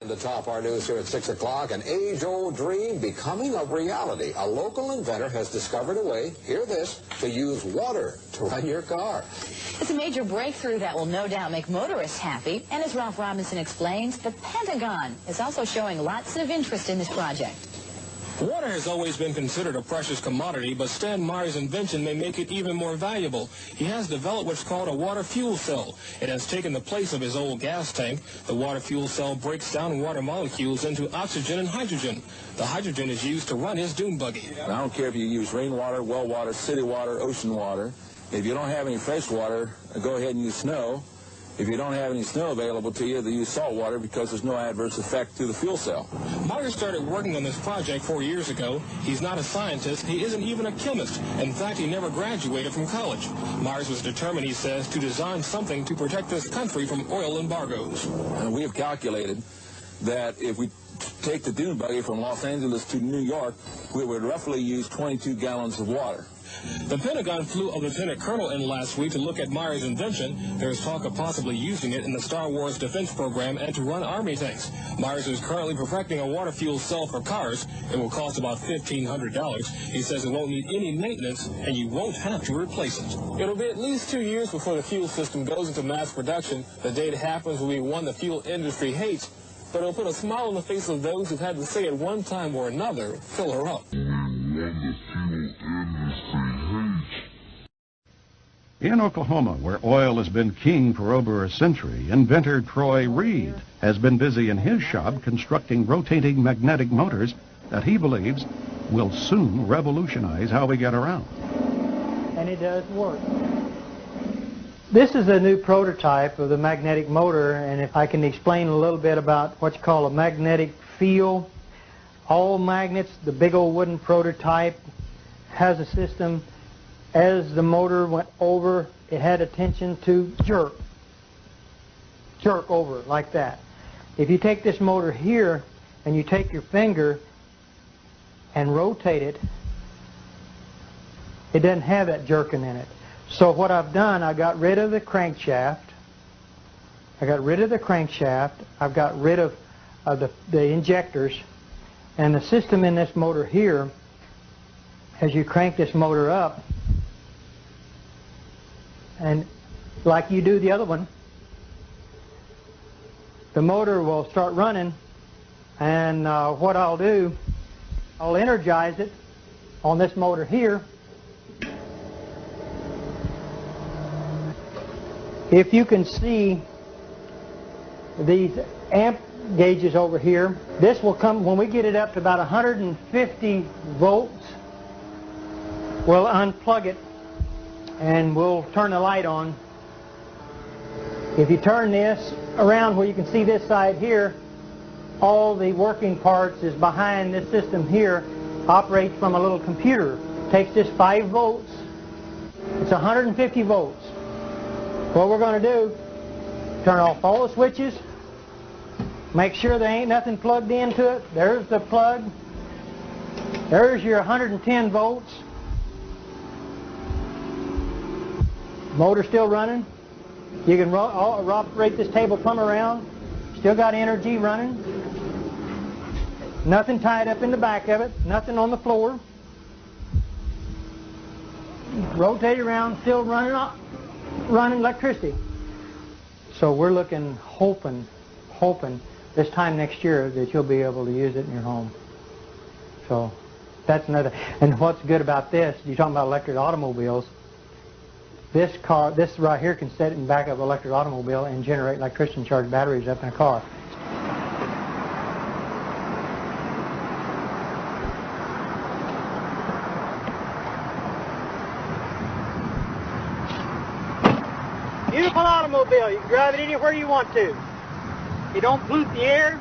To top our news here at 6 o'clock, an age-old dream becoming a reality. A local inventor has discovered a way, hear this, to use water to run your car. It's a major breakthrough that will no doubt make motorists happy. And as Ralph Robinson explains, the Pentagon is also showing lots of interest in this project. Water has always been considered a precious commodity, but Stan Meyer's invention may make it even more valuable. He has developed what's called a water fuel cell. It has taken the place of his old gas tank. The water fuel cell breaks down water molecules into oxygen and hydrogen. The hydrogen is used to run his dune buggy. I don't care if you use rainwater, well water, city water, ocean water. If you don't have any fresh water, go ahead and use snow. If you don't have any snow available to you, then use salt water because there's no adverse effect to the fuel cell. Meyer started working on this project 4 years ago. He's not a scientist. He isn't even a chemist. In fact, he never graduated from college. Myers was determined, he says, to design something to protect this country from oil embargoes. And we have calculated that if we take the dune buggy from Los Angeles to New York, we would roughly use 22 gallons of water. The Pentagon flew a lieutenant colonel in last week to look at Meyer's invention. There is talk of possibly using it in the Star Wars defense program and to run Army tanks. Myers is currently perfecting a water fuel cell for cars. It will cost about $1,500. He says it won't need any maintenance, and you won't have to replace it. It'll be at least 2 years before the fuel system goes into mass production. The day it happens will be one the fuel industry hates, but it'll put a smile on the face of those who've had to say at one time or another, fill her up. In Oklahoma, where oil has been king for over a century, inventor Troy Reed has been busy in his shop constructing rotating magnetic motors that he believes will soon revolutionize how we get around. And it does work. This is a new prototype of the magnetic motor, and if I can explain a little bit about what's called a magnetic field. All magnets, the big old wooden prototype, has a system. As the motor went over, it had a tension to jerk over like that. If you take this motor here and you take your finger and rotate it, it doesn't have that jerking in it. So what I've done, I got rid of the crankshaft. I've got rid of the injectors, and the system in this motor here, as you crank this motor up, and like you do the other one, the motor will start running, and what I'll do, I'll energize it on this motor here. If you can see these amp gauges over here, this will come, when we get it up to about 150 volts, we'll unplug it and we'll turn the light on. If you turn this around where you can see this side here, all the working parts is behind this system here, operates from a little computer. Takes this 5 volts, it's 150 volts. What we're going to do, turn off all the switches, make sure there ain't nothing plugged into it. There's the plug. There's your 110 volts. Motor still running. You can operate this table plumb around. Still got energy running. Nothing tied up in the back of it. Nothing on the floor. Rotate around, still running electricity. So we're looking, hoping this time next year that you'll be able to use it in your home. So that's another. And what's good about this, you're talking about electric automobiles. This right here can sit in the back of an electric automobile and generate electricity and charge batteries up in a car. Beautiful automobile. You can drive it anywhere you want to. You don't pollute the air.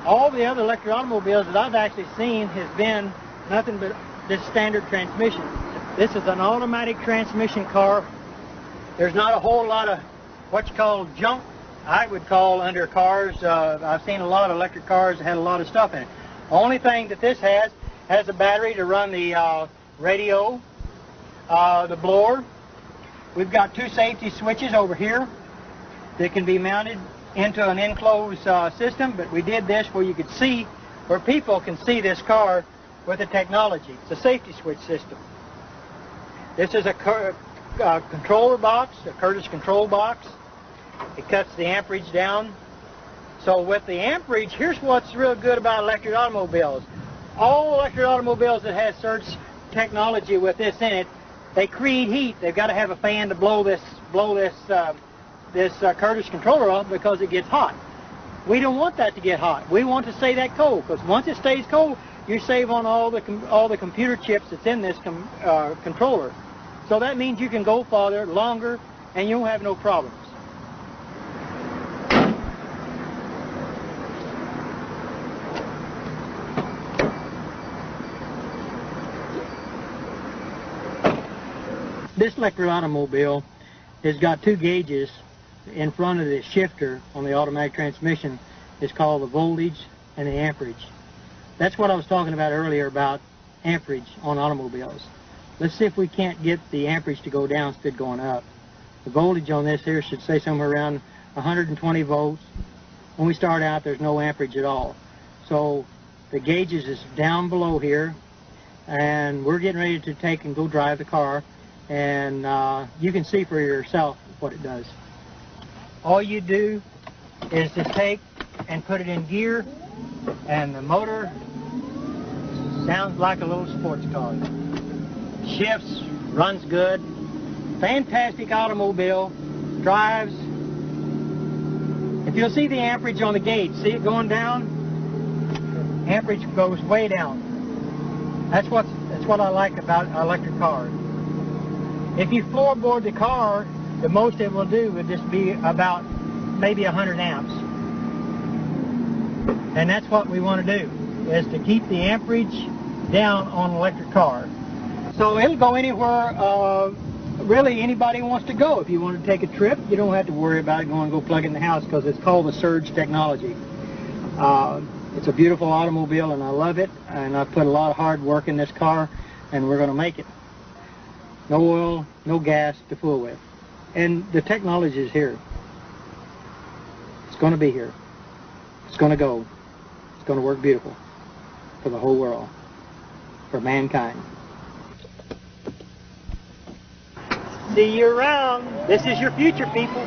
All the other electric automobiles that I've actually seen has been nothing but this standard transmission. This is an automatic transmission car. There's not a whole lot of what you call junk, I would call, under cars. I've seen a lot of electric cars that had a lot of stuff in it. The only thing that this has a battery to run the radio, the blower. We've got 2 safety switches over here that can be mounted into an enclosed system, but we did this where you could see, where people can see this car with the technology. It's a safety switch system. This is a controller box, a Curtis control box. It cuts the amperage down. So with the amperage, here's what's real good about electric automobiles. All electric automobiles that have surge technology with this in it, they create heat. They've got to have a fan to blow this Curtis controller off because it gets hot. We don't want that to get hot. We want to stay that cold, because once it stays cold, you save on all the computer chips that's in this controller. So that means you can go farther, longer, and you'll have no problems. This electric automobile has got two gauges in front of the shifter on the automatic transmission. It's called the voltage and the amperage. That's what I was talking about earlier about amperage on automobiles. Let's see if we can't get the amperage to go down instead of going up. The voltage on this here should say somewhere around 120 volts. When we start out, there's no amperage at all. So the gauges is down below here, and we're getting ready to take and go drive the car, and you can see for yourself what it does. All you do is to take and put it in gear, and the motor sounds like a little sports car. Shifts, runs good, fantastic automobile, drives. If you'll see the amperage on the gauge, see it going down? Amperage goes way down. That's what I like about electric cars. If you floorboard the car, the most it will do would just be about maybe 100 amps. And that's what we want to do, is to keep the amperage down on an electric car. So it'll go anywhere really anybody wants to go. If you want to take a trip, you don't have to worry about it going to go plug it in the house, because it's called the surge technology. It's a beautiful automobile, and I love it, and I've put a lot of hard work in this car, and we're going to make it. No oil, no gas to fool with. And the technology is here. It's going to be here. It's going to go. It's going to work beautiful for the whole world, for mankind. See you around. This is your future, people.